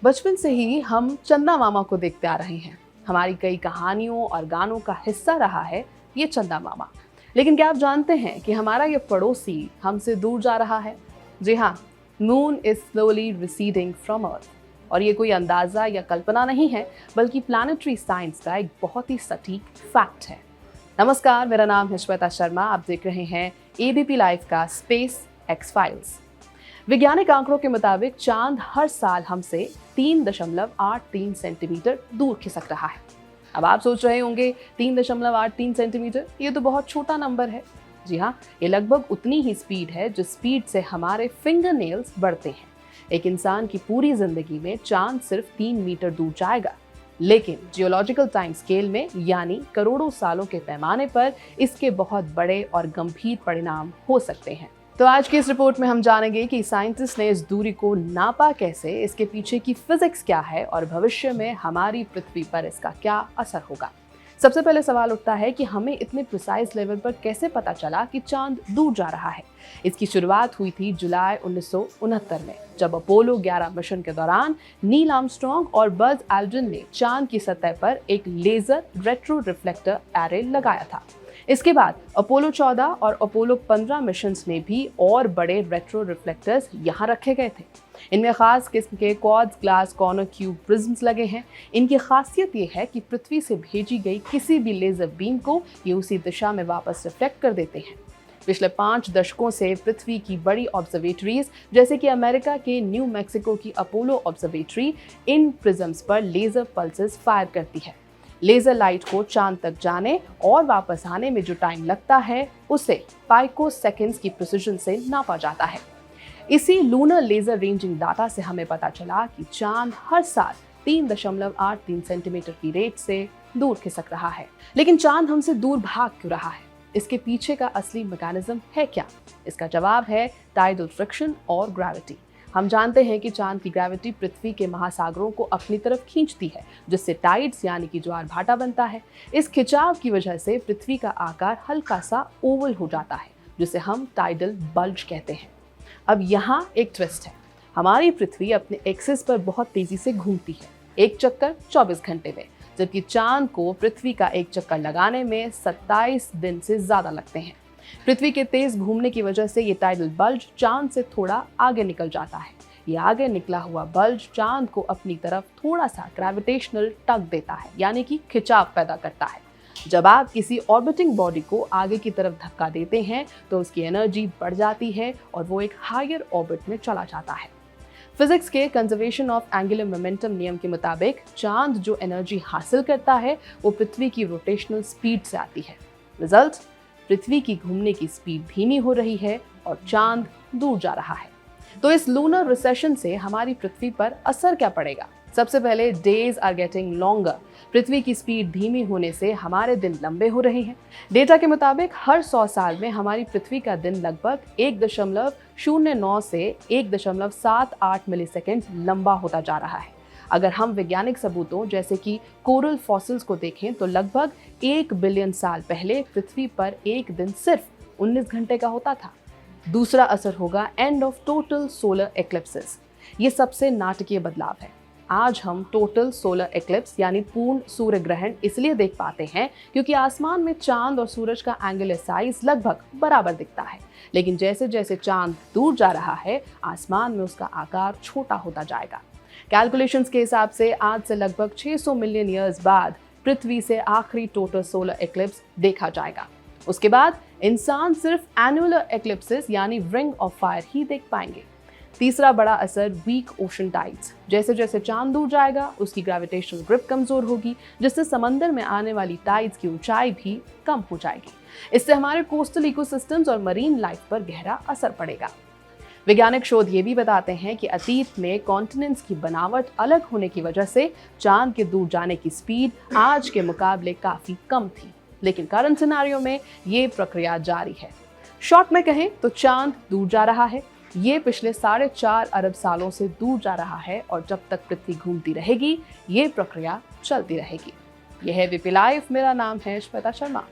बचपन से ही हम चंदा मामा को देखते आ रहे हैं। हमारी कई कहानियों और गानों का हिस्सा रहा है ये चंदा मामा। लेकिन क्या आप जानते हैं कि हमारा ये पड़ोसी हमसे दूर जा रहा है? जी हाँ, moon is slowly receding from earth. और ये कोई अंदाजा या कल्पना नहीं है, बल्कि प्लानिटरी साइंस का एक बहुत ही सटीक फैक्ट है। नमस्कार, मेरा नाम है श्वेता शर्मा। आप देख रहे हैं एबीपी लाइव का स्पेस एक्स फाइल्स। वैज्ञानिक आंकड़ों के मुताबिक चांद हर साल हमसे 3.83 सेंटीमीटर दूर खिसक रहा है। अब आप सोच रहे होंगे 3.83 सेंटीमीटर, ये तो बहुत छोटा नंबर है। जी हाँ, ये लगभग उतनी ही स्पीड है जिस स्पीड से हमारे फिंगर नेल्स बढ़ते हैं। एक इंसान की पूरी जिंदगी में चांद सिर्फ 3 मीटर दूर जाएगा, लेकिन जियोलॉजिकल टाइम स्केल में यानी करोड़ों सालों के पैमाने पर इसके बहुत बड़े और गंभीर परिणाम हो सकते हैं। तो आज की इस रिपोर्ट में हम जानेंगे कि साइंटिस्ट ने इस दूरी को नापा कैसे, इसके पीछे की फिजिक्स क्या है और भविष्य में हमारी पृथ्वी पर इसका क्या असर होगा। सबसे पहले सवाल उठता है कि हमें इतने प्रिसाइज लेवल पर कैसे पता चला कि चांद दूर जा रहा है। इसकी शुरुआत हुई थी जुलाई 1969 में, जब अपोलो 11 मिशन के दौरान नील आर्मस्ट्रॉन्ग और बज एल्ड्रिन ने चांद की सतह पर एक लेजर रेट्रो रिफ्लेक्टर एरे लगाया था। इसके बाद अपोलो 14 और अपोलो 15 मिशंस में भी और बड़े रेट्रो रिफ्लेक्टर्स यहाँ रखे गए थे। इनमें खास किस्म के quartz glass corner cube prisms लगे हैं। इनकी खासियत ये है कि पृथ्वी से भेजी गई किसी भी लेजर बीम को ये उसी दिशा में वापस रिफ्लेक्ट कर देते हैं। पिछले 5 दशकों से पृथ्वी की बड़ी ऑब्जर्वेटरीज जैसे कि अमेरिका के न्यू मैक्सिको की अपोलो ऑब्जर्वेटरी इन प्रिज्म्स पर लेजर पल्सेस फायर करती है। लेजर लाइट को चांद तक जाने और वापस आने में जो टाइम लगता है उसे पाइको सेकेंड्स की प्रिसिजन से नापा जाता है। इसी लूनर लेजर रेंजिंग डाटा से हमें पता चला कि चांद हर साल 3.83 सेंटीमीटर की रेट से दूर खिसक रहा है। लेकिन चांद हमसे दूर भाग क्यों रहा है? इसके पीछे का असली मैकेनिज्म है क्या? इसका जवाब है टाइडल फ्रिक्शन और ग्रेविटी। हम जानते हैं कि चांद की ग्रेविटी पृथ्वी के महासागरों को अपनी तरफ खींचती है, जिससे टाइड्स यानी कि ज्वार भाटा बनता है। इस खिंचाव की वजह से पृथ्वी का आकार हल्का सा ओवल हो जाता है, जिसे हम टाइडल बल्ज कहते हैं। अब यहाँ एक ट्विस्ट है। हमारी पृथ्वी अपने एक्सिस पर बहुत तेजी से घूमती है, एक चक्कर 24 घंटे में, जबकि चांद को पृथ्वी का एक चक्कर लगाने में 27 दिन से ज्यादा लगते हैं। पृथ्वी के तेज घूमने की वजह से ये टाइडल बल्ज चांद से थोड़ा आगे निकल जाता है। ये आगे निकला हुआ बल्ज चांद को अपनी तरफ थोड़ा सा ग्रेविटेशनल टग देता है, यानी कि खिंचाव पैदा करता है। जब आप किसी ऑर्बिटिंग बॉडी को आगे की तरफ धक्का देते हैं तो उसकी एनर्जी बढ़ जाती है और वो एक हायर ऑर्बिट में चला जाता है। फिजिक्स के कंजर्वेशन ऑफ एंगुलर मोमेंटम नियम के मुताबिक चांद जो एनर्जी हासिल करता है वो पृथ्वी की रोटेशनल स्पीड से आती है। रिजल्ट, पृथ्वी की घूमने की स्पीड धीमी हो रही है और चांद दूर जा रहा है। तो इस लूनर रिसेशन से हमारी पृथ्वी पर असर क्या पड़ेगा? सबसे पहले, डेज आर गेटिंग लॉन्गर। पृथ्वी की स्पीड धीमी होने से हमारे दिन लंबे हो रहे हैं। डेटा के मुताबिक हर 100 साल में हमारी पृथ्वी का दिन लगभग 1.09 से 1.78 मिलीसेकंड लंबा होता जा रहा है। अगर हम वैज्ञानिक सबूतों जैसे कि कोरल फॉसिल्स को देखें तो लगभग 1 बिलियन साल पहले पृथ्वी पर एक दिन सिर्फ 19 घंटे का होता था। दूसरा असर होगा end of total solar eclipses. ये सबसे नाटकीय बदलाव है। आज हम टोटल सोलर एक्लिप्स यानी पूर्ण सूर्य ग्रहण इसलिए देख पाते हैं क्योंकि आसमान में चांद और सूरज का एंगुलर साइज लगभग बराबर दिखता है। लेकिन जैसे जैसे चांद दूर जा रहा है, आसमान में उसका आकार छोटा होता जाएगा। कैलकुलेशंस के हिसाब से आज से लगभग 600 मिलियन ईयर्स बाद पृथ्वी से आखिरी टोटल सोलर एक्लिप्स देखा जाएगा। उसके बाद इंसान सिर्फ एनुलर एक्लिप्सेस यानी रिंग ऑफ फायर ही देख पाएंगे। तीसरा बड़ा असर वीक ओशन टाइड्स। जैसे जैसे चांद दूर जाएगा उसकी ग्रेविटेशनल ग्रिप कमजोर होगी, जिससे समंदर में आने वाली टाइड्स की ऊंचाई भी कम हो जाएगी। इससे हमारे कोस्टल इकोसिस्टम्स और मरीन लाइफ पर गहरा असर पड़ेगा। वैज्ञानिक शोध ये भी बताते हैं कि अतीत में कॉन्टिनेंट्स की बनावट अलग होने की वजह से चांद के दूर जाने की स्पीड आज के मुकाबले काफी कम थी, लेकिन करंट सिनेरियो में ये प्रक्रिया जारी है। शॉर्ट में कहें तो चांद दूर जा रहा है। ये पिछले 4.5 अरब सालों से दूर जा रहा है और जब तक पृथ्वी घूमती रहेगी ये प्रक्रिया चलती रहेगी। यह है एबीपी लाइव। मेरा नाम है श्वेता शर्मा।